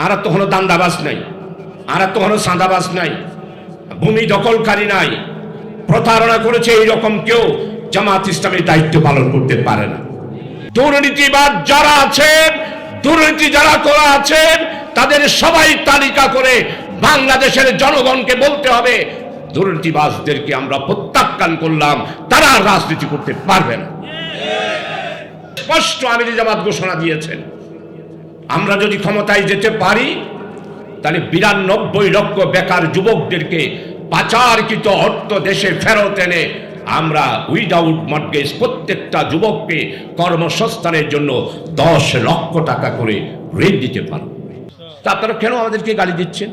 আর তো কোনো দান্দাবাজ নাই, আর তো কোনো সাঁদাবাজ নাই, ভূমি দখলকারী নাই, প্রতারণা করেছে এইরকম কেউ জামাত ইসলামের দায়িত্ব পালন করতে পারে না। দুর্নীতিবাদ যারা আছেন, দুর্নীতি যারা করা আছেন, তাদের সবাই তালিকা করে বাংলাদেশের জনগণকে বলতে হবে দুর্নীতিবাজদেরকে আমরা প্রত্যাখ্যান করলাম, তারা আর রাজনীতি করতে পারবে না। স্পষ্ট আমির জামাত ঘোষণা দিয়েছেন, আমরা যদি ক্ষমতায় যেতে পারি তাহলে 92 লক্ষ বেকার যুবকদেরকে পাচারকৃত অর্থ দেশে ফেরত এনে আমরা উইদাউট মর্টগেজ প্রত্যেকটা যুবককে কর্মসংস্থানের জন্য 10 লক্ষ টাকা করে ঋণ দিতে পারব। তা আপনারা কেন আমাদেরকে গালি দিচ্ছেন?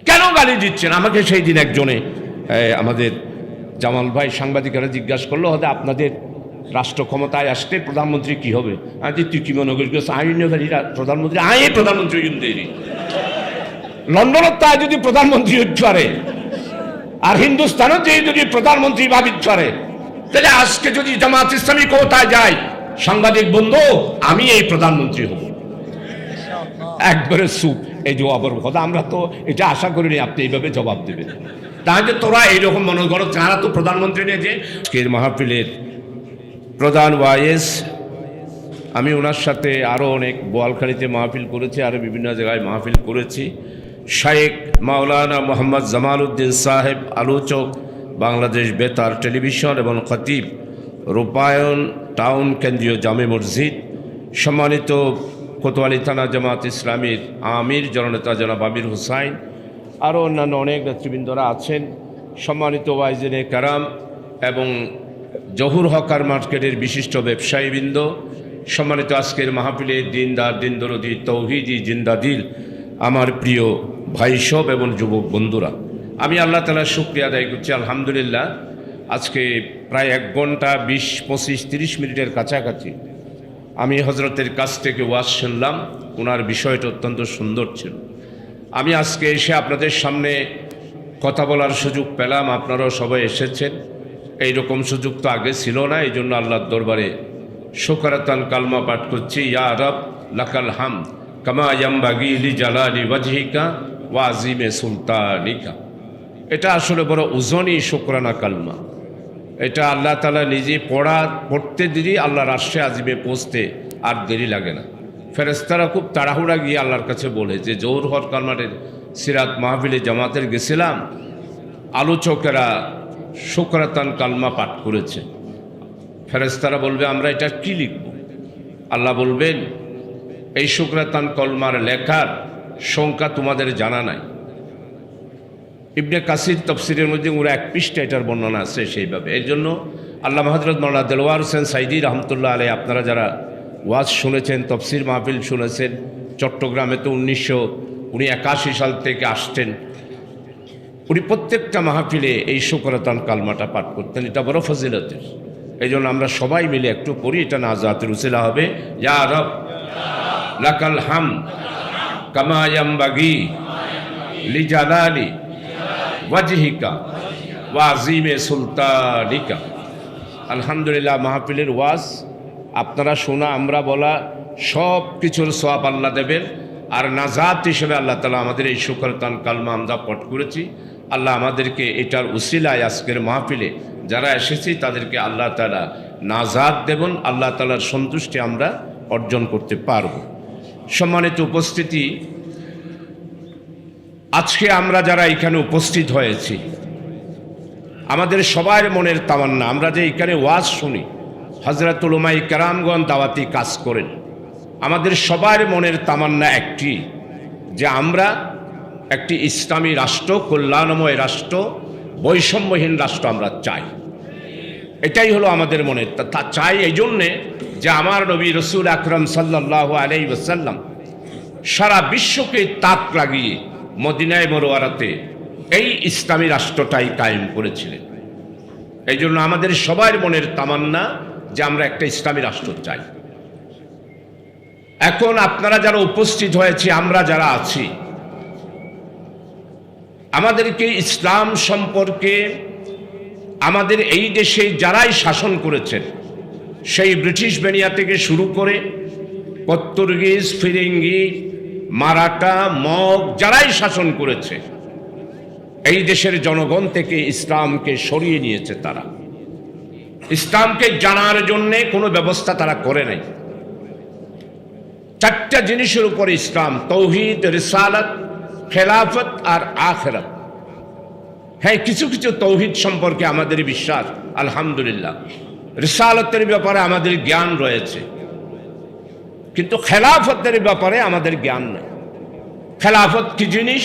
কেন গালি দিচ্ছেন? আমাকে সেই দিন একজনে আমাদের জামাল ভাই সাংবাদিকরা জিজ্ঞাসা করলো, হয়তো আপনাদের রাষ্ট্র ক্ষমতায় আসতে প্রধানমন্ত্রী কি হবে? তুই কি মনে করিস প্রধানমন্ত্রী? প্রধানমন্ত্রী লন্ডনের তাই যদি প্রধানমন্ত্রী করে আর হিন্দুস্তানও যদি প্রধানমন্ত্রী ভাবিত করে, তাহলে আজকে যদি জামাত ইসলামী ক্ষমতায় যায়, সাংবাদিক বন্ধু আমি এই প্রধানমন্ত্রী হব। একবারে সুপ এই জবাবের কথা আমরা তো এটা আশা করিনি আপনি এইভাবে জবাব দেবেন। তাহলে তোরা এইরকম মনে করো যারা তো প্রধানমন্ত্রী নিয়ে যে মাহফিলের প্রধান ওয়াইস, আমি ওনার সাথে আরও অনেক বোয়ালখালীতে মাহফিল করেছি, আরও বিভিন্ন জায়গায় মাহফিল করেছি। শাইখ মাওলানা মোহাম্মদ জামাল উদ্দিন সাহেব আলোচক, বাংলাদেশ বেতার টেলিভিশন এবং খতিব রূপায়ণ টাউন কেন্দ্রীয় জামে মসজিদ, সম্মানিত কোতোয়ালি থানা জামাত ইসলামীর আমির জননেতা জনাব আমির হুসাইন, আরও অন্যান্য অনেক নেতৃবৃন্দরা আছেন, সম্মানিত ওয়াইজেনে কারাম এবং জহুর হকার মার্কেটের বিশিষ্ট ব্যবসায়ীবৃন্দ, সম্মানিত আজকের মাহফিলে দিনদার দিন দরদি তৌহিদি জিন্দাদিল আমার প্রিয় ভাইসব এবং যুবক বন্ধুরা, আমি আল্লাহ তাআলার শুকরিয়া আদায় করছি। আলহামদুলিল্লাহ, আজকে প্রায় 1 ঘন্টা 20, 25, 30 মিনিটের কাছাকাছি আমি হজরতের কাছ থেকে ওয়াজ শুনলাম। ওনার বিষয়টা অত্যন্ত সুন্দর ছিল। আমি আজকে এসে আপনাদের সামনে কথা বলার সুযোগ পেলাম, আপনারাও সবাই এসেছেন। এইরকম সুযোগ তো আগে ছিল না, এই জন্য আল্লাহর দরবারে শুকরাতান কালমা পাঠ করছি, ইয়া রব লাকাল হামদ কামা ইয়ামবাগি লিজালালি ওয়াজহিকা ওয়া আযীমি সুলতানিকা। এটা আসলে বড় ওজনই শুকরানা কালমা। এটা আল্লাহ তাআলা নিজে পড়তে দেরি, আল্লাহর আরশে আজিমে পৌঁছতে আর দেরি লাগে না। ফেরেশতারা খুব তাড়াহুড়া গিয়ে আল্লাহর কাছে বলে যে জহুর হকার মাঠের সিরাত মাহফিলে জামাতের গেছিলাম, আলোচকেরা শুকরাতান কালমা পাঠ করেছে। ফেরেশতারা বলবে আমরা এটা কি লিখব? আল্লাহ বলবেন এই শুকরাতান কলমার লেখার সংখ্যা তোমাদের জানা নাই। ইবনে কাসির তফসিরের মধ্যে ওরা 1 পৃষ্ঠা এটার বর্ণনা আছে সেইভাবে। এর জন্য আল্লামা হযরত মাওলানা দেলওয়ার হোসেন সাইদি রহমতুল্লাহ আলাইহি, আপনারা যারা ওয়াজ শুনেছেন, তফসির মাহফিল শুনেছেন, চট্টগ্রামে তো 1981 সাল থেকে আসতেন, উনি প্রত্যেকটা মাহফিলে এই শুকরাতান কালমাটা পাঠ করতেন। এটা বড় ফজিলতের। এই জন্য আমরা সবাই মিলে একটু পড়ি, এটা নাজাতের উসিলা হবে। ইয়া রব লাকাল হামদ কামা ইয়ামবাগি লিজালালি ওয়াজহিকা ওয়া আযীমি সুলতানিকা। আলহামদুলিল্লাহ, মাহফিলের ওয়াজ আপনারা শোনা, আমরা বলা, সব কিছুর সওয়াব আল্লাহ দেবেন। আর নাজাত হিসেবে আল্লাহ তাআলা আমাদের এই শুকরাতান কালমা আমরা পাঠ করেছি। আল্লাহ আমাদেরকে এটার উসিলায় আজকের মাহফিলে যারা এসেছি তাদেরকে আল্লাহ তাআলা নাজাত দেবেন, আল্লাহ তাআলার সন্তুষ্টি আমরা অর্জন করতে পারব। সম্মানিত উপস্থিতি, আজকে আমরা যারা এখানে উপস্থিত হয়েছি, আমাদের সবার মনের তামান্না, আমরা যে এখানে ওয়াজ শুনি, হযরত উলামায়ে কেরামগণ দাওয়াতি কাজ করেন, আমাদের সবার মনের তামান্না একটি, যে আমরা একটি ইসলামী রাষ্ট্র, কল্যাণময় রাষ্ট্র, বৈষম্যহীন রাষ্ট্র আমরা চাই। এটাই হলো আমাদের মনের তা চাই এই জন্যে যে আমার নবী রাসূল আকরাম সাল্লাল্লাহু আলাইহি ওয়াসাল্লাম সারা বিশ্বকে তাক লাগিয়ে মদিনায়ে মুনাওয়ারাতে এই ইসলামী রাষ্ট্রটাই কায়েম করেছিলেন। এই জন্য আমাদের সবার মনের তামান্না যে আমরা একটা ইসলামী রাষ্ট্র চাই। এখন আপনারা যারা উপস্থিত হয়েছে, আমরা যারা আছি, আমাদেরকে ইসলাম সম্পর্কে আমাদের এই দেশে যারাই শাসন করেছেন, সেই ব্রিটিশ বেনিয়া থেকে শুরু করে পর্তুগিজ, ফিরিঙ্গি, মারাঠা, মগ যারাই শাসন করেছে, এই দেশের জনগণ থেকে ইসলামকে সরিয়ে নিয়েছে। তারা ইসলামকে জানার জন্যে কোনো ব্যবস্থা তারা করে নাই। চারটা জিনিসের উপর ইসলাম: তৌহিদ, রিসালাত, খেলাফত আর আখিরাত। হ্যাঁ, কিছু কিছু তৌহিদ সম্পর্কে আমাদের বিশ্বাস, আলহামদুলিল্লাহ। রিসালাতের ব্যাপারে আমাদের জ্ঞান রয়েছে, কিন্তু খেলাফতের ব্যাপারে আমাদের জ্ঞান নেই। খেলাফত কি জিনিস,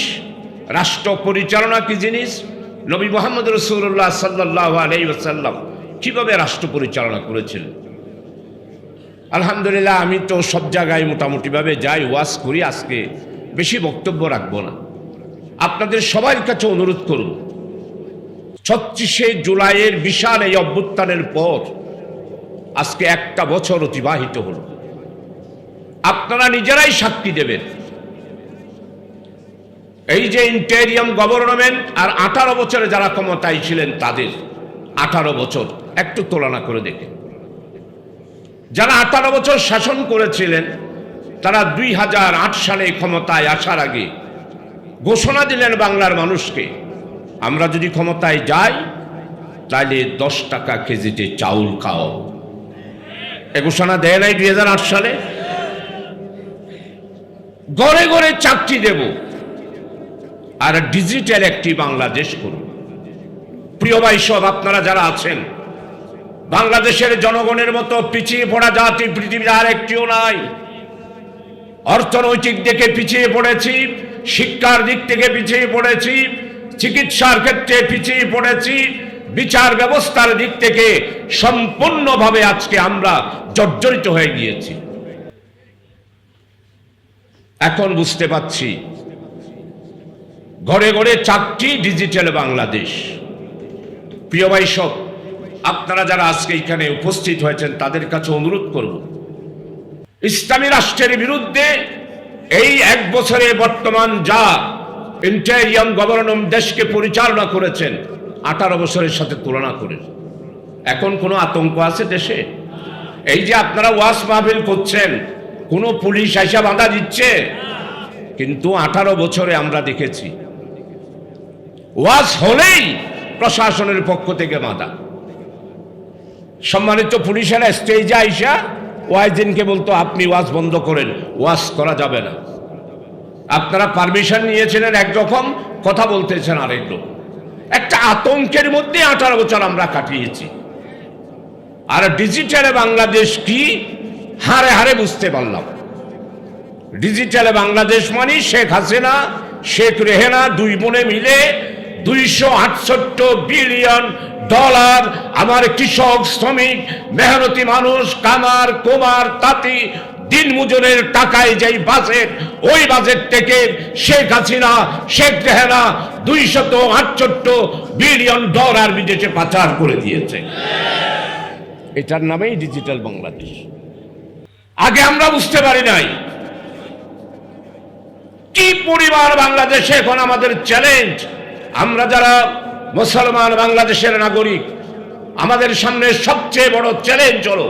রাষ্ট্র পরিচালনা কি জিনিস, নবী মুহাম্মদ রাসূলুল্লাহ সাল্লাল্লাহু আলাইহি ওয়াসাল্লাম কিভাবে রাষ্ট্র পরিচালনা করেছিলেন। আলহামদুলিল্লাহ, আমি তো সব জায়গায় মোটামুটিভাবে যাই, ওয়াজ করি। আজকে বেশি বক্তব্য রাখবো না। আপনাদের সবার কাছে অনুরোধ করব, 36শে জুলাইয়ের বিশাল এই অভ্যুত্থানের পর আজকে একটা বছর অতিবাহিত হল। আপনারা নিজেরাই সাক্ষী দেবেন, এই যে ইন্টেরিয়াম গভর্নমেন্ট আর 18 বছরে যারা ক্ষমতায় ছিলেন তাদের 18 বছর একটু তুলনা করে দেখেন। যারা 18 বছর শাসন করেছিলেন তারা 2008 সালে ক্ষমতায় আসার আগে ঘোষণা দিলেন বাংলার মানুষকে, আমরা যদি ক্ষমতায় যাই তাহলে 10 টাকা কেজিতে চাউল খাও। এ ঘোষণা দেয় নাই 2008 সালে? ঘরে ঘরে চাকরি দেব আর ডিজিটাল একটি বাংলাদেশ করুন। প্রিয় ভাই সব, আপনারা যারা আছেন, বাংলাদেশের জনগণের মতো পিছিয়ে পড়া জাতি পৃথিবীর আর একটিও নাই। অর্থনৈতিক দিকে পিছিয়ে পড়েছি, শিক্ষার দিক থেকে পিছিয়ে পড়েছি, চিকিৎসার ক্ষেত্রে পিছিয়ে পড়েছি, বিচার ব্যবস্থার দিক থেকে সম্পূর্ণভাবে আজকে আমরা জর্জরিত হয়ে গিয়েছি। এখন বুঝতে পাচ্ছি ঘরে ঘরে চাকরি, ডিজিটাল বাংলাদেশ। প্রিয় ভাই সব, আপনারা যারা আজকে এখানে উপস্থিত হয়েছেন তাদের কাছে অনুরোধ করব, ইসলামী রাষ্ট্রের বিরুদ্ধে এই 1 বছরে বর্তমান যা ইন্টেরিয়াম গভর্নমেন্ট দেশকে পরিচালনা করেছেন 18 বছরের সাথে তুলনা করেন। এখন কোনো আতঙ্ক আছে দেশে? এই যে আপনারা ওয়াজ মাহফিল করছেন, কোনো পুলিশ আইসা বাধা দিচ্ছে? কিন্তু 18 বছরে আমরা দেখেছি ওয়াজ হলেই প্রশাসনের পক্ষ থেকে বাধা। সম্মানিত পুলিশেরা স্টেজে আইসা ওয়াইজিনকে বলতো আপনি ওয়াজ বন্ধ করেন, ওয়াজ করা যাবে না। আপনারা পারমিশন নিয়েছিলেন একরকম, কথা বলতেছেন আরেক রকম। একটা আতঙ্কের মধ্যে 18 বছর আমরা কাটিয়েছি। আর ডিজিটালে বাংলাদেশ কি হারে হারে বুঝতে পারলাম। ডিজিটালে বাংলাদেশ মানে শেখ হাসিনা, শেখ রেহেনা 2 বোনে মিলে 268 বিলিয়ন ডলার আমার কৃষক, শ্রমিক, মেহনতি মানুষ, কামার, কুমার, তাঁতি, দিন মজুরের টাকায় যেই বাজেট, ওই বাজেট থেকে শেখ হাসিনা, শেখ রেহেনা 268 বিলিয়ন ডলার বিদেশে পাচার করে দিয়েছে। এটার নামেই ডিজিটাল বাংলাদেশ। আগে আমরা বুঝতে পারি নাই কি পরিবার বাংলাদেশে। এখন আমাদের চ্যালেঞ্জ, আমরা যারা মুসলমান বাংলাদেশের নাগরিক, আমাদের সামনে সবচেয়ে বড় চ্যালেঞ্জ হলো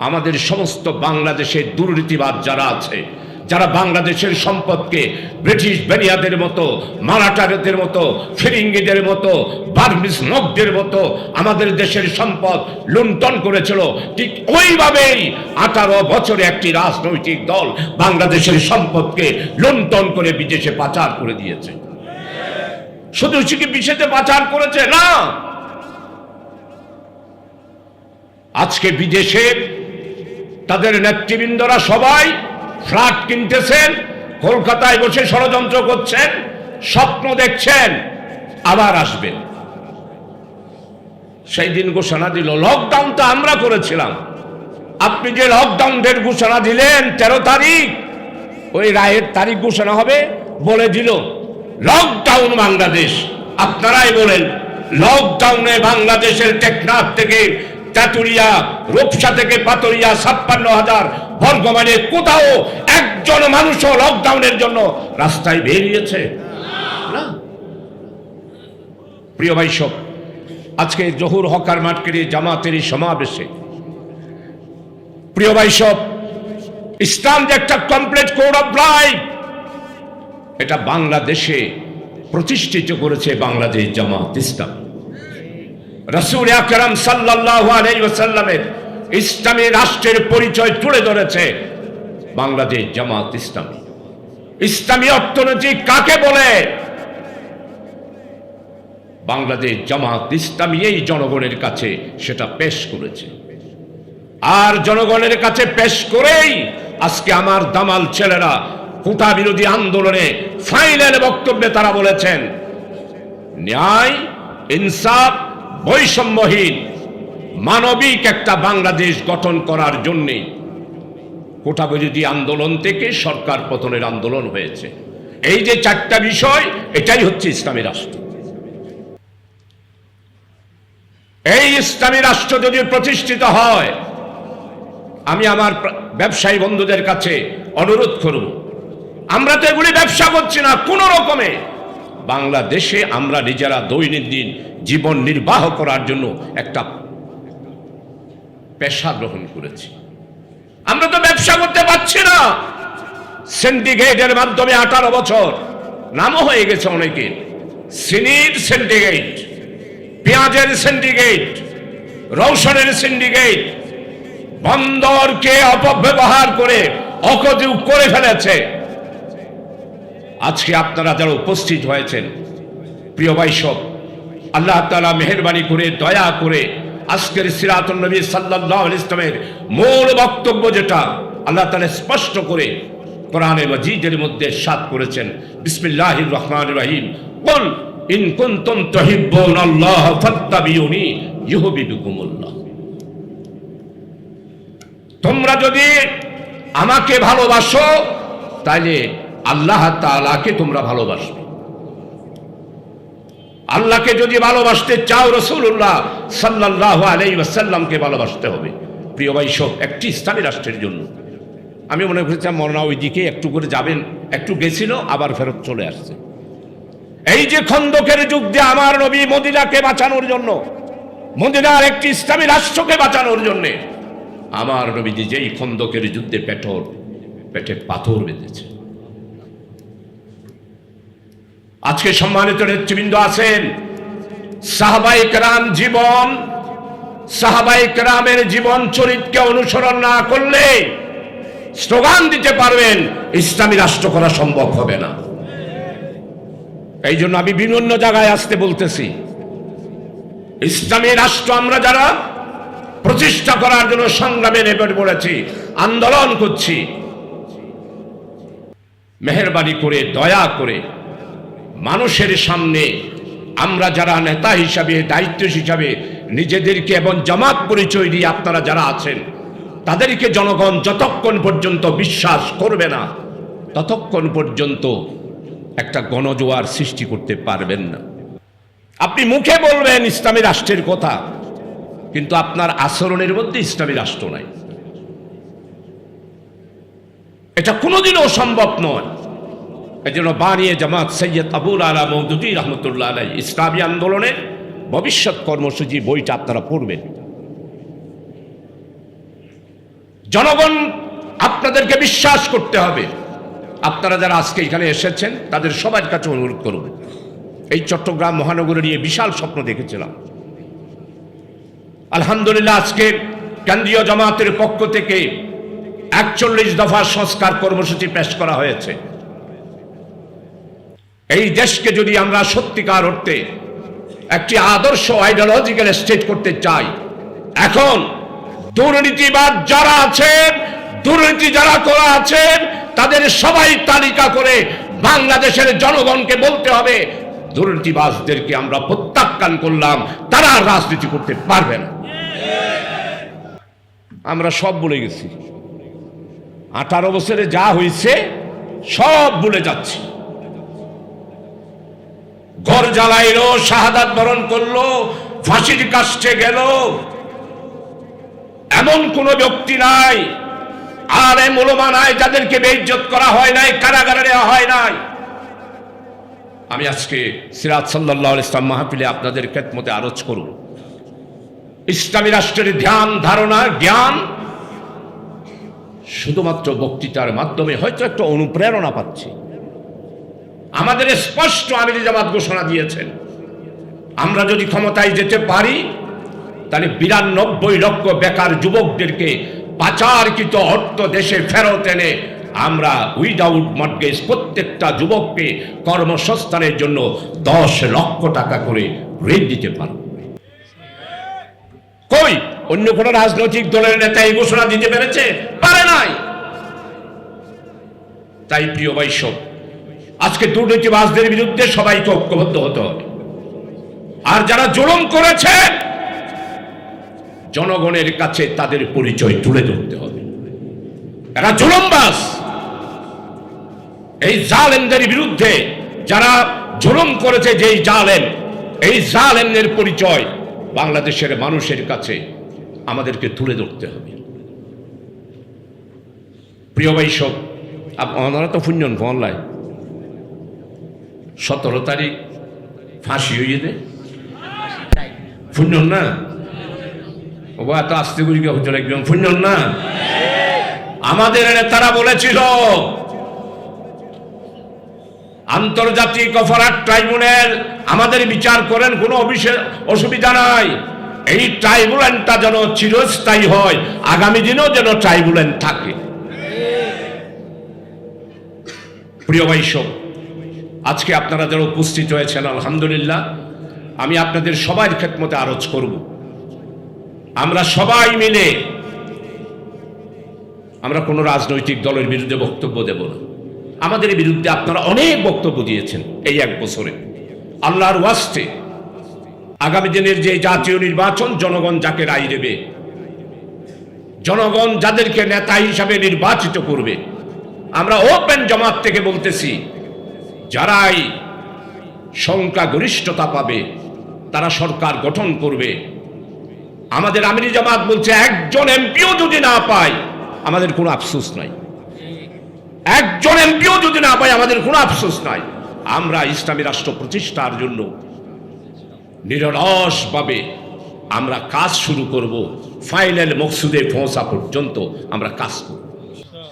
আমাদের সমস্ত বাংলাদেশের দুর্নীতিবাদ যারা আছে, যারা বাংলাদেশের সম্পদকে ব্রিটিশ বেনিয়াদের মতো, মারাঠাদের মতো, ফিরিঙ্গিদের মতো, বার্মিজ নগদের মতো আমাদের দেশের সম্পদ লুণ্ঠন করেছিল, ঠিক ওইভাবেই 18 বছরে একটি রাজনৈতিক দল বাংলাদেশের সম্পদকে লুণ্ঠন করে বিদেশে পাচার করে দিয়েছে। শুধু কি বিদেশে পাচার করেছে না, আজকে বিদেশে তাদের নেতৃবৃন্দরা সবাই ফ্ল্যাট কিনতেছেন, কলকাতায় বসে ষড়যন্ত্র করছেন, স্বপ্ন দেখছেন আবার আসবেন। সেই দিন ঘোষণা দিল, লকডাউন তো আমরা করেছিলাম। আপনি যে লকডাউনের ঘোষণা দিলেন 13 তারিখ, ওই রায়ের তারিখ ঘোষণা হবে বলে দিল লকডাউন বাংলাদেশ। আপনারাই বলেন, লকডাউনে বাংলাদেশের টেকনাফ থেকে চাতুরিয়া, রূপসা থেকে পাতুরিয়া 56,000 বর্গ মাইলে কোথাও একজন মানুষও লকডাউনের জন্য রাস্তায় বেরিয়েছে না। প্রিয় ভাই সব, আজকে জহুর হকার মার্কেটে জামাতের সমাবেশে প্রিয় ভাই সব, ইসলাম যে একটা কমপ্লিট কোড অফ লাইফ, এটা বাংলাদেশে প্রতিষ্ঠিত করেছে বাংলাদেশ জামাত ইসলাম। রাসূল আকরাম সাল্লাল্লাহু আলাইহি ওয়াসাল্লামের ইসলামী রাষ্ট্রের পরিচয় তুলে ধরেছে বাংলাদেশ জামাত ইসলাম। ইসলামী অর্থনীতি কাকে বলে? বাংলাদেশ জামাত ইসলামী এই জনগণের কাছে সেটা পেশ করেছে। আর জনগণের কাছে পেশ করেই আজকে আমার দামাল ছেলেরা কোটা বিরোধী আন্দোলনে ফাইনাল বক্তব্যে তারা বলেছেন, ন্যায়, ইনসাফ, বৈষম্যহীন মানবিক একটা বাংলাদেশ গঠন করার জন্য কোটা বিরোধী আন্দোলন থেকে সরকার পতনের আন্দোলন হয়েছে। এই যে চারটা বিষয়, এটাই হচ্ছে ইসলামী রাষ্ট্র। এই ইসলামী রাষ্ট্র যদি প্রতিষ্ঠিত হয়, আমি আমার ব্যবসায়ী বন্ধুদের কাছে অনুরোধ করব, আমরা তো এগুলি ব্যবসা করছি না, কোন রকমে বাংলাদেশে আমরা নিজেরা দৈনন্দিন জীবন নির্বাহ করার জন্য একটা পেশা গ্রহণ করেছি। আমরা তো ব্যবসা করতে পারছি না। সিন্ডিকেটের মাধ্যমে 18 বছর নামও হয়ে গেছে অনেকের, চিনির সিন্ডিকেট, পেঁয়াজের সিন্ডিকেট, রৌশনের সিন্ডিকেট, বন্দরকে অপব্যবহার করে অকযোগ করে ফেলেছে। আজকে আপনারা যারা উপস্থিত হয়েছেন, প্রিয় ভাই সব, আল্লাহ তাআলা মেহেরবানি করে দয়া করে আজকের সিরাতুন নবী সাল্লাল্লাহু আলাইহি ওয়াসাল্লামের মূল বক্তব্য যেটা আল্লাহ তাআলা স্পষ্ট করে কোরআনে মাজিদের মধ্যে ইরশাদ করেছেন, বিসমিল্লাহির রহমানির রহিম, কুল ইন কুনতুম তুহিব্বুনাল্লাহ ফাত্তাবিউনি ইউহিব্বুকুমুল্লাহ। তোমরা যদি আমাকে ভালোবাসো তাহলে আল্লাহ তাআলাকে তোমরা ভালোবাসবে। আল্লাহকে যদি ভালোবাসতে চাও, রাসূলুল্লাহ সাল্লাল্লাহু আলাইহি ওয়াসাল্লামকে ভালোবাসতে হবে। প্রিয় ভাই সব, একটি ইসলামী রাষ্ট্রের জন্য আমি মনে করেছিলাম মরনা ওইদিকে একটু করে যাবেন, একটু গেছিল আবার ফেরত চলে আসছে। এই যে খন্দকের যুদ্ধে আমার নবী মদিনাকে বাঁচানোর জন্য, মদিনার একটি ইসলামী রাষ্ট্রকে বাঁচানোর জন্য আমার নবীজি যেই খন্দকের যুদ্ধে পেটে পাথর বেঁধেছে। আজকে সম্মানিত নেতৃবৃন্দ আছেন, সাহাবায়ে কেরাম সাহাবায়ে কেরামের জীবন চরিত্রকে অনুসরণ না করলে স্লোগান দিতে পারবেন ইসলামী রাষ্ট্র করা সম্ভব হবে না। এই জন্য আমি বিভিন্ন জায়গায় আসতে বলতেছি, ইসলামী রাষ্ট্র আমরা যারা প্রতিষ্ঠা করার জন্য সংগ্রামে নেমে পড়েছি, আন্দোলন করছি, মেহেরবানি করে দয়া করে মানুষের সামনে আমরা যারা নেতা হিসাবে, দায়িত্ব হিসাবে নিজেদেরকে এবং জামাত পরিচয় দিয়ে আপনারা যারা আছেন তাদেরকে জনগণ যতক্ষণ পর্যন্ত বিশ্বাস করবে না ততক্ষণ পর্যন্ত একটা গণজোয়ার সৃষ্টি করতে পারবেন না। আপনি মুখে বলবেন ইসলামী রাষ্ট্রের কথা, কিন্তু আপনার আচরণের মধ্যে ইসলামী রাষ্ট্র নাই। এটা কোনোদিনও সম্ভব নয়। এই জন্য বানিয়ে জামাত সৈয়দ আবুল আলা মওদুদী রহমতুল্লাহ আলাইহি ইসলামী আন্দোলনের ভবিষ্যৎ কর্মসূচি বইটা আপনারা পড়বেন। জনগণ আপনাদেরকে বিশ্বাস করতে হবে। আপনারা যারা আজকে এখানে এসেছেন তাদের সবার কাছে অনুরোধ করব, এই চট্টগ্রাম মহানগরে নিয়ে বিশাল স্বপ্ন দেখেছিলাম। আলহামদুলিল্লাহ আজকে কেন্দ্রীয় জামাতের পক্ষ থেকে 41 দফা সংস্কার কর্মসূচি পেশ করা হয়েছে। এই দেশকে যদি আমরা সত্যিকার অর্থে একটি আদর্শ আইডিওলজিক্যাল স্টেট করতে চাই, এখন দুর্নীতিবাদ যারা আছেন, দুর্নীতি যারা করা আছেন, তাদের সবাই তালিকা করে বাংলাদেশের জনগণকে বলতে হবে দুর্নীতিবাজদেরকে আমরা প্রত্যাখ্যান করলাম, তারা আর রাজনীতি করতে পারবে না। আমরা সব ভুলে গেছি, 18 বছরে যা হয়েছে সব ভুলে যাচ্ছি। ঘর জ্বালাইলো, শাহাদাত বরণ করলো, ফাঁসির কাস্টে গেল, এমন কোন ব্যক্তি নাই, আলেম উলামা নাই যাদেরকে বেইজ্জত করা হয় নাই, কারাগারে নেওয়া হয় নাই। আমি আজকে সিরাত সাল্লাল্লাহু আলাইহি ওয়াসাল্লাম মাহফিলে আপনাদের খেদমতে আরজ করব, ইসলামী রাষ্ট্রের ধ্যান ধারণা জ্ঞান শুধুমাত্র বক্তৃতার মাধ্যমে হয়তো একটা অনুপ্রেরণা পাচ্ছি। আমাদের স্পষ্ট আমিরে জামাত ঘোষণা দিয়েছেন, আমরা যদি ক্ষমতায় যেতে পারি তাহলে 92 লক্ষ বেকার যুবকদেরকে পাচারকৃত অর্থ দেশে ফেরত এনে আমরা উইদাউট মর্টগেজ প্রত্যেকটা যুবককে কর্মসংস্থানের জন্য 10 লক্ষ টাকা করে ঋণ দিতে পারব। কই অন্য কোন রাজনৈতিক দলের নেতা এই ঘোষণা দিতে পেরেছে? পারে নাই। তাই প্রিয় বৈষব, আজকে দুর্নীতিবাজদের বিরুদ্ধে সবাইকে ঐক্যবদ্ধ হতে হবে। আর যারা জুলুম করেছে জনগণের কাছে তাদের পরিচয় তুলে ধরতে হবে। এরা জুলুমবাজ। এই জালেমদের বিরুদ্ধে যারা জুলুম করেছে, যেই জালেম, এই জালেমদের পরিচয় বাংলাদেশের মানুষের কাছে আমাদেরকে তুলে ধরতে হবে। প্রিয় বৈষব, আপনারা তো শুনছেন ফোনলায় 17 তারিখ ফাঁসি হয়ে দে, শুনছেন না? ও এত আস্তে গুলিকে হতে লাগবেন, শুনছেন না? আমাদের নেতারা বলেছিল আন্তর্জাতিক অপরাধ ট্রাইব্যুনাল আমাদের বিচার করেন, কোনো অসুবিধা নাই। এই ট্রাইব্যুনালটা যেন চিরস্থায়ী হয়, আগামী দিনেও যেন ট্রাইব্যুনাল থাকে। প্রিয় বৈষব, আজকে আপনারা যারা উপস্থিত হয়েছেন আলহামদুলিল্লাহ, আমি আপনাদের সবার খেদমতে আরজ করব, আমরা সবাই মিলে আমরা কোনো রাজনৈতিক দলের বিরুদ্ধে বক্তব্য দেব না। আমাদের বিরুদ্ধে আপনারা অনেক বক্তব্য দিয়েছেন এই 1 বছরে। আল্লাহর ওয়াস্তে আগামী দিনের যে জাতীয় নির্বাচন, জনগণ যাকে রায় দেবে, জনগণ যাদেরকে নেতা হিসাবে নির্বাচিত করবে, আমরা ওপেন জামাত থেকে বলতেছি, যারাই সংখ্যাগরিষ্ঠতা পাবে তারা সরকার গঠন করবে। আমাদের আমিরি জামাত বলছে, একজন এমপিও যদি না পায় আমাদের কোনো আফসোস নাই। একজন এমপিও যদি না পায় আমাদের কোনো আফসোস নাই। আমরা ইসলামী রাষ্ট্র প্রতিষ্ঠার জন্য নিরলসভাবে আমরা কাজ শুরু করব, ফাইনাল মকসুদে পৌঁছা পর্যন্ত আমরা কাজ করব।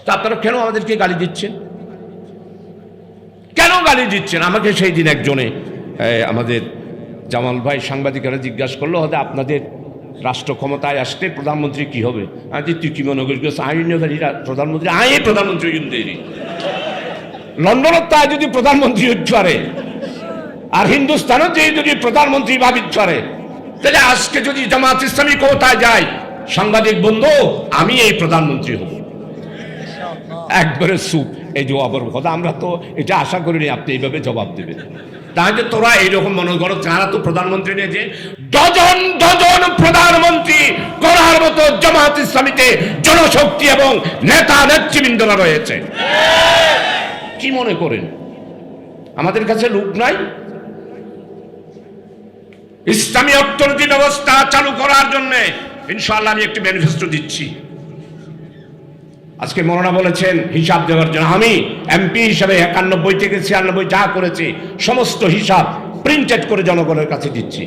তা আপনারা কেন আমাদেরকে গালি দিচ্ছেন? কেন গালি দিচ্ছেন? আমাকে সেই দিন একজনে আমাদের জামাল ভাই সাংবাদিকেরা জিজ্ঞাসা করলো, হয়তো আপনাদের রাষ্ট্র ক্ষমতায় আসতে প্রধানমন্ত্রী কি হবে? তুই কি মনে করিস প্রধানমন্ত্রী? প্রধানমন্ত্রী লন্ডনের তাই যদি প্রধানমন্ত্রী হতে পারে, আর হিন্দুস্তানের যে যদি প্রধানমন্ত্রী ভাবিত পারে, তাহলে আজকে যদি জামাত ইসলামী ক্ষমতায় যায়, সাংবাদিক বন্ধু, আমি এই প্রধানমন্ত্রী হব। একবারে সুপ এই জবাবের কথা। আমরা তো এটা আশা করিনি আপনি এইভাবে জবাব দেবেন। তাহলে তোরা এইরকম মনে করো, তারা তো প্রধানমন্ত্রী নিয়ে যে ডজন ডজন প্রধানমন্ত্রী করার মতো জামাত ইসলামীতে জনশক্তি এবং নেতা নেতৃবৃন্দরা রয়েছে। কি মনে করেন আমাদের কাছে লোক নাই? ইসলামী অর্থনীতি ব্যবস্থা চালু করার জন্য ইনশাআল্লাহ আমি একটি ম্যানিফেস্টো দিচ্ছি। আজকে মৌলানা বলেছেন হিসাব দেওয়ার জন্য। আমি এমপি হিসাবে 91 থেকে 96 যা করেছি সমস্ত হিসাব প্রিন্টেড করে জনগণের কাছে দিচ্ছি।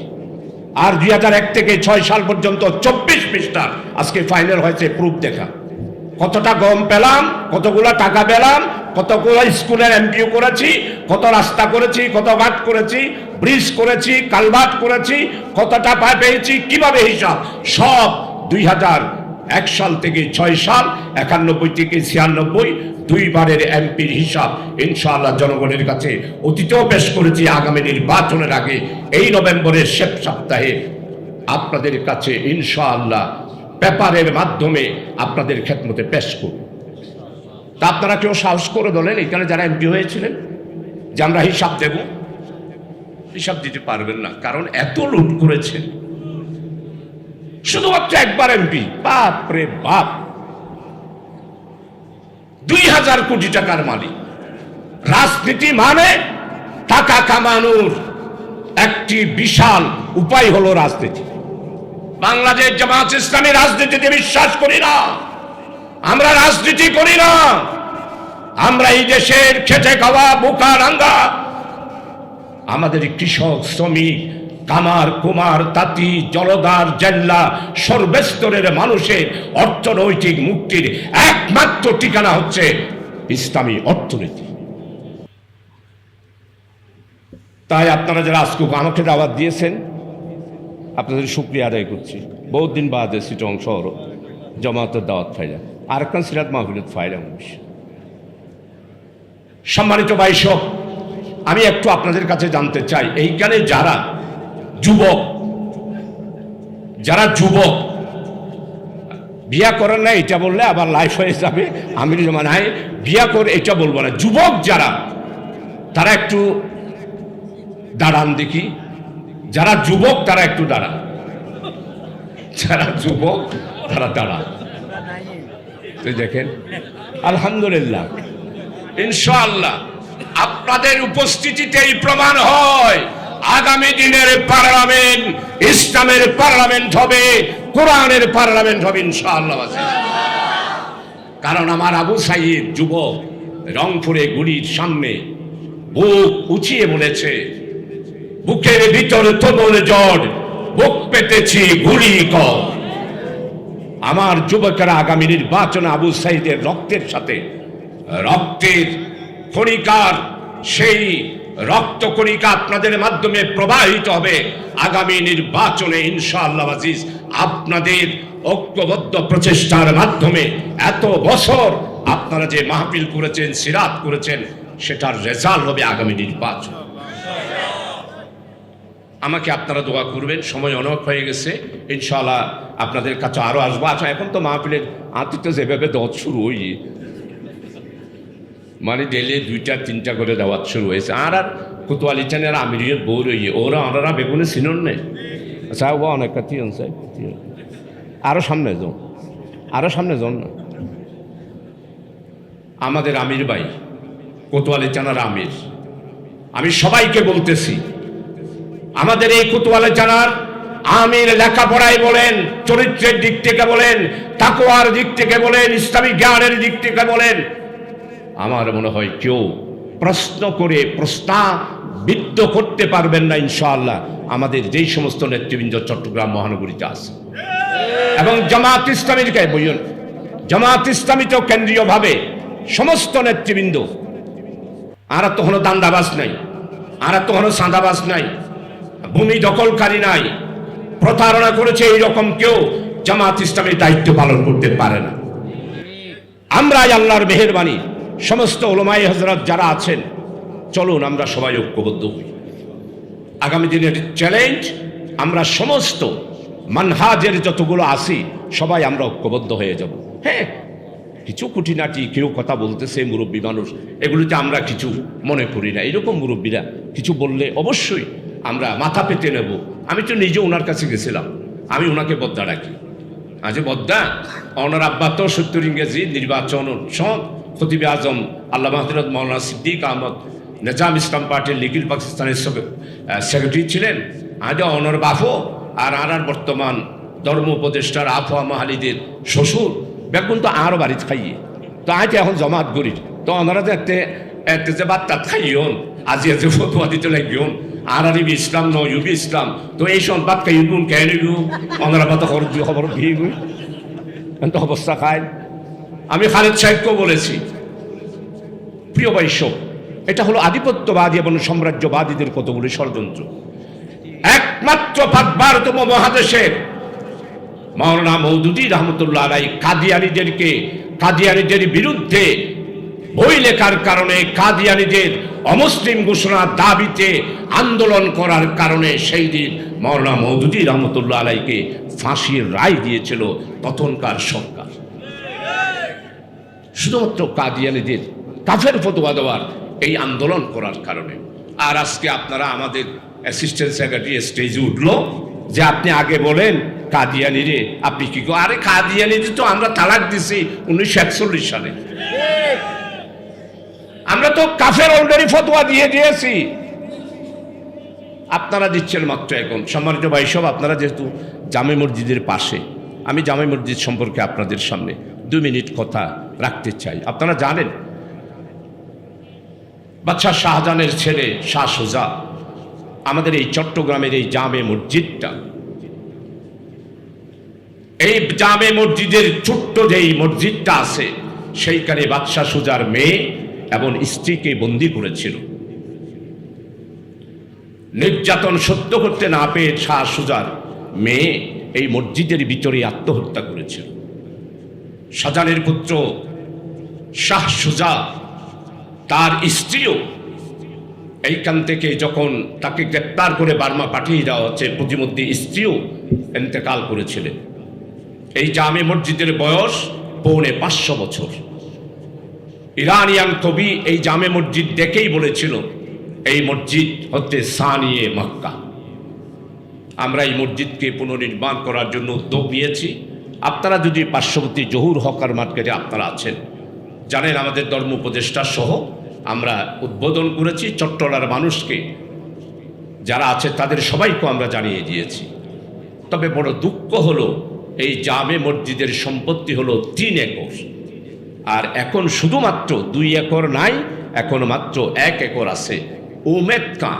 আর 2001 থেকে 6 সাল পর্যন্ত 24 পৃষ্ঠা আজকে ফাইনাল হয়েছে প্রুফ দেখা। কতটা গম পেলাম, কতগুলো টাকা পেলাম, কতগুলো স্কুলের এমপিও করেছি, কত রাস্তা করেছি, কত ঘাট করেছি, ব্রিজ করেছি, কালভার্ট করেছি, কতটা পেয়েছি, কিভাবে হিসাব সব 2001 সাল থেকে 6 সাল, 91 থেকে 96 দুইবারের এমপির হিসাব ইনশাআল্লাহ জনগণের কাছে অতীতেও পেশ করেছি। আগামী নির্বাচনের আগে এই নভেম্বরের শেষ সপ্তাহে আপনাদের কাছে ইনশাআল্লাহ পেপারের মাধ্যমে আপনাদের খেদমতে পেশ করব। তা আপনারা কেউ সাহস করে বলেন এখানে যারা এমপি হয়েছিলেন যে আমরা হিসাব দেব? হিসাব দিতে পারবেন না, কারণ এত লুট করেছেন। শুধুমাত্র একবার এমপি, বাপ রে বাপ, 2000 কোটি টাকার মালিক। রাজনীতি মানে টাকা কামানোর একটি বিশাল উপায় হলো রাজনীতি। বাংলাদেশ জামাত ইসলামী রাজনীতিতে বিশ্বাস করি না, আমরা রাজনীতি করি না। আমরা এই দেশের খেটে খাওয়া বোকা রাঙ্গা, আমাদের কৃষক শ্রমিক কামার কুমার তাঁতি জলদার জেল্লা সর্বস্তরের মানুষের অর্থনৈতিক মুক্তির একমাত্র ঠিকানা হচ্ছে ইসলামী অর্থনীতি। তাই আপনারা যারা আজকে আমাকে দাওয়াত দিয়েছেন আপনাদের শুকরিয়া আদায় করছি। বহুত দিন বাদে চিটং শহর জামাতের দাওয়াত ফাইলাম, আরেকখান সিরাত মাহফিলত ফাইলাম। সম্মানিত ভাই সব, আমি একটু আপনাদের কাছে জানতে চাই, এইখানে যারা যুবক বিয়া করেন না এটা বললে আবার লাইফ হয়ে যাবে। আমি জমানায় বিয়া করে এটা বলবো না। যুবক যারা, তারা একটু দাঁড়ান দেখি। যারা যুবক তারা একটু দাঁড়ান, যারা যুবক তারা দাঁড়ান। দেখেন আলহামদুলিল্লাহ, ইনশাআল্লাহ আপনাদের উপস্থিতিতেই প্রমাণ হয় আগামী দিনের পার্লামেন্ট ইসলামের পার্লামেন্ট হবে, কোরআনের পার্লামেন্ট হবে ইনশাআল্লাহ। কারণ আমার আবু সাইদ যুবক রংপুরে গুলির সামনে বুক উঁচিয়ে বলেছে, বুকের ভিতরে তোমর জড়, বুক পেতেছি গুলি কর। আমার যুবকেরা আগামী নির্বাচনে আবু সাইদের রক্তের সাথে রক্তের কণিকার সেই রক্ত কণিকা আপনাদের মাধ্যমে প্রবাহিত হবে আগামী নির্বাচনে ইনশাআল্লাহ আজিজ। আপনাদের ঐক্যবদ্ধ প্রচেষ্টার মাধ্যমে এত বছর আপনারা যে মাহফিল করেছেন, সিরাত করেছেন, সেটার রেজাল্ট হবে আগামী নির্বাচন। আমাকে আপনারা দোয়া করবেন। সময় অনেক হয়ে গেছে, ইনশাআল্লাহ আপনাদের কাছে আরো আসবো। আচ্ছা, এখন তো মাহফিলের আতিথ্য যেভাবে দত শুরু হই, মানে ডেলে 2টা-3টা করে দাওয়াত শুরু হয়েছে। আর কোতোয়ালি চানের আমিরিয়ত বউ রইয়ে ওরা বেগুনে চিনুন নেই। আচ্ছা, ও অনেক কাতি আছে, আরো সামনে যান না। আমাদের আমির ভাই কোতোয়ালি চানার আমির, আমি সবাইকে বলতেছি, আমাদের এই কোতোয়ালি চানার আমির লেখাপড়ায় বলেন, চরিত্রের দিক থেকে বলেন, তাকওয়ার দিক থেকে বলেন, ইসলামিক জ্ঞানের দিক থেকে বলেন, আমার মনে হয় কেউ প্রশ্ন করে প্রশ্নবিদ্ধ করতে পারবেন না ইনশাআল্লাহ আমাদের যেই সমস্ত নেতৃবৃন্দ চট্টগ্রাম মহানগরীতে আছে। এবং জামাত ইসলামীতেও কেন্দ্রীয়ভাবে সমস্ত নেতৃবৃন্দ, আর তো কোনো দান্দাবাজ নাই, আর তো কোনো সাঁদাবাজ নাই, ভূমি দখলকারী নাই, প্রতারণা করেছে এইরকম কেউ জামাত ইসলামের দায়িত্ব পালন করতে পারে না। আমরা আল্লাহর মেহেরবানি সমস্ত ওলামায়ে হযরত যারা আছেন, চলুন আমরা সবাই ঐক্যবদ্ধ হই। আগামী দিনের চ্যালেঞ্জ, আমরা সমস্ত মানহাজের যতগুলো আসি সবাই আমরা ঐক্যবদ্ধ হয়ে যাব। হ্যাঁ, কিছু খুঁটিনাটি কেউ কথা বলতেছে, মুরব্বী মানুষ, এগুলোতে আমরা কিছু মনে করি না। এরকম মুরব্বীরা কিছু বললে অবশ্যই আমরা মাথা পেতে নেব। আমি তো নিজে ওনার কাছে গেছিলাম, আমি ওনাকে বদ্দা ডাকি, আজ বদ্দা ওনার আব্বা তো 70 ইংরেজি নির্বাচন খতিবে আজম আল্লামা হযরত মাওলানা সিদ্দিক আহমদ নিজাম ইসলাম পার্টির লিগিল পাকিস্তানের সেক্রেটারি ছিলেন। আজ ওনার বাফো আর বর্তমান ধর্ম উপদেষ্টার আফওয়া মাহালিদের শ্বশুর বেগুন তো আরও বাড়িতে খাইয়ে, তো আজ এখন জমাত গরির, তো ওনারা যে যে বার্তা খাইয়ন আজি ফতুয়া দিতে লাগিয়ন আর ইসলাম নবী ইসলাম, তো এই সংবাদ খাইগুন কেন ওনারা বাতা খবর ভিয়ে গুই অবস্থা খায়। আমি খালেদ সাহেবকেও বলেছি, প্রিয় বৈষ্ণব, এটা হলো আধিপত্যবাদী এবং সাম্রাজ্যবাদীদের কতগুলো ষড়যন্ত্র। একমাত্র ভারত মহাদেশের মাওলানা মওদুদী রহমতুল্লাহ আলাইহি কাদিয়ানীদের বিরুদ্ধে বই লেখার কারণে, কাদিয়ানীদের অমুসলিম ঘোষণার দাবিতে আন্দোলন করার কারণে সেই দিন মাওলানা মওদুদী রহমতুল্লাহ আলাইহিকে ফাঁসির রায় দিয়েছিল তখনকার সরকার, শুধুমাত্র কাদিয়ানীদের কাফের ফতোয়া দেওয়ার এই আন্দোলন করার কারণে। আর আজকে আপনারা আমাদের অ্যাসিস্ট্যান্ট সেক্রেটারি স্টেজে উঠলো যে আপনি আগে বলেন কাদিয়ানীরে আপনি কি, আরে কাদিয়ানীতে তো আমরা তালাক দিছি 1941 সালে, আমরা তো কাফের অলরেডি ফতোয়া দিয়ে দিয়েছি, আপনারা দিচ্ছেন মাত্র এখন। সম্মানিত ভাই সব, আপনারা যেহেতু জামে মসজিদের পাশে, আমি জামে মসজিদ সম্পর্কে আপনাদের সামনে 2 মিনিট কথা রাখতে চাই। আপনারা জানেন বাদশাহ শাহজাহানের ছেলে শাহ সুজা আমাদের এই চট্টগ্রামের এই জামে মসজিদটা, এই জামে মসজিদের ছোট্ট যেই মসজিদটা আছে, সেইখানে বাদশাহ সুজার মেয়ে এবং স্ত্রীকে বন্দী করেছিল। নির্যাতন সহ্য করতে না পেয়ে শাহ সুজার মেয়ে এই মসজিদের ভিতরে আত্মহত্যা করেছিল। শাহজাহানের পুত্র শাহ সুজা, তার স্ত্রীও এইখান থেকে যখন তাকে গ্রেপ্তার করে বার্মা পাঠিয়ে দেওয়া হচ্ছে, প্রতিমধ্যে স্ত্রীও ইন্তেকাল করেছিলেন। এই জামে মসজিদের বয়স 550 বছর। ইরানিয়ান কবি এই জামে মসজিদ দেখেই বলেছিল এই মসজিদ হচ্ছে সানিয়ে মক্কা। আমরা এই মসজিদকে পুনর্নির্মাণ করার জন্য উদ্যোগ নিয়েছি। আপনারা যদি পার্শ্ববর্তী জহুর হকার মার্কেটে আপনারা আছেন, জানেন আমাদের ধর্ম উপদেষ্টা সহ আমরা উদ্বোধন করেছি। চট্টলার মানুষকে যারা আছে তাদের সবাইকে আমরা জানিয়ে দিয়েছি। তবে বড় দুঃখ হলো এই জামে মসজিদের সম্পত্তি হলো 3 একর, আর এখন শুধুমাত্র 2 একর নাই, এখন মাত্র 1 একর আছে। উমেদ খাঁ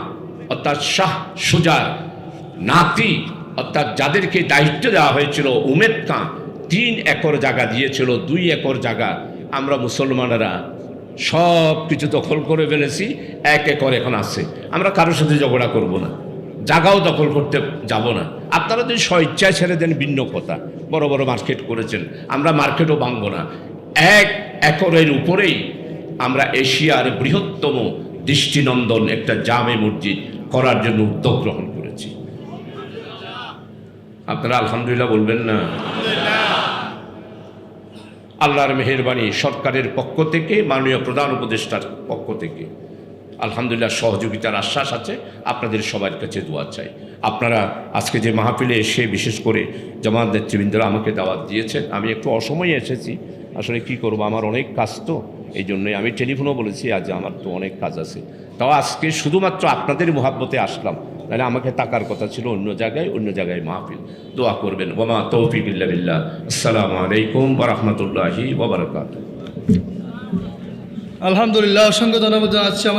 অর্থাৎ শাহ সুজার নাতি, অর্থাৎ যাদেরকে দায়িত্ব দেওয়া হয়েছিল, উমেদ খাঁ 3 একর জায়গা দিয়েছিল। 2 একর জায়গা আমরা মুসলমানেরা সব কিছু দখল করে ফেলেছি। 1 একর এখন আছে। আমরা কারোর সাথে ঝগড়া করব না, জায়গাও দখল করতে যাব না। আপনারা যদি স্বেচ্ছায় ছেড়ে দেন ভিন্ন কথা। বড় বড় মার্কেট করেছেন, আমরা মার্কেটও ভাঙব না। 1 একরের উপরেই আমরা এশিয়ার বৃহত্তম দৃষ্টিনন্দন একটা জামে মসজিদ করার জন্য উদ্যোগ গ্রহণ করেছি। আপনারা আলহামদুলিল্লাহ বলবেন না? আল্লাহর মেহেরবানি, সরকারের পক্ষ থেকে, মাননীয় প্রধান উপদেষ্টার পক্ষ থেকে আলহামদুলিল্লাহ সহযোগিতার আশ্বাস আছে। আপনাদের সবার কাছে দোয়া চাই। আপনারা আজকে যে মাহফিলে এসে বিশেষ করে জামাত নেতৃবৃন্দরা আমাকে দাওয়াত দিয়েছেন, আমি একটু অসময়ে এসেছি। আসলে কি করব, আমার অনেক কাজ তো, এই জন্যই আমি টেলিফোনও বলেছি আজ আমার তো অনেক কাজ আছে। তাও আজকে শুধুমাত্র আপনাদের মুহাব্বতে আসলাম, নাহলে আমাকে থাকার কথা ছিল অন্য জায়গায় মাহফিল। দোয়া করবেন। ওয়া মা তৌফিক ইল্লা বিল্লাহ। আসসালামু আলাইকুম ওয়া রাহমাতুল্লাহি ওয়া বারাকাতুহু। আলহামদুলিল্লাহ, অসংখ্য ধন্যবাদ জানাচ্ছি আমাদের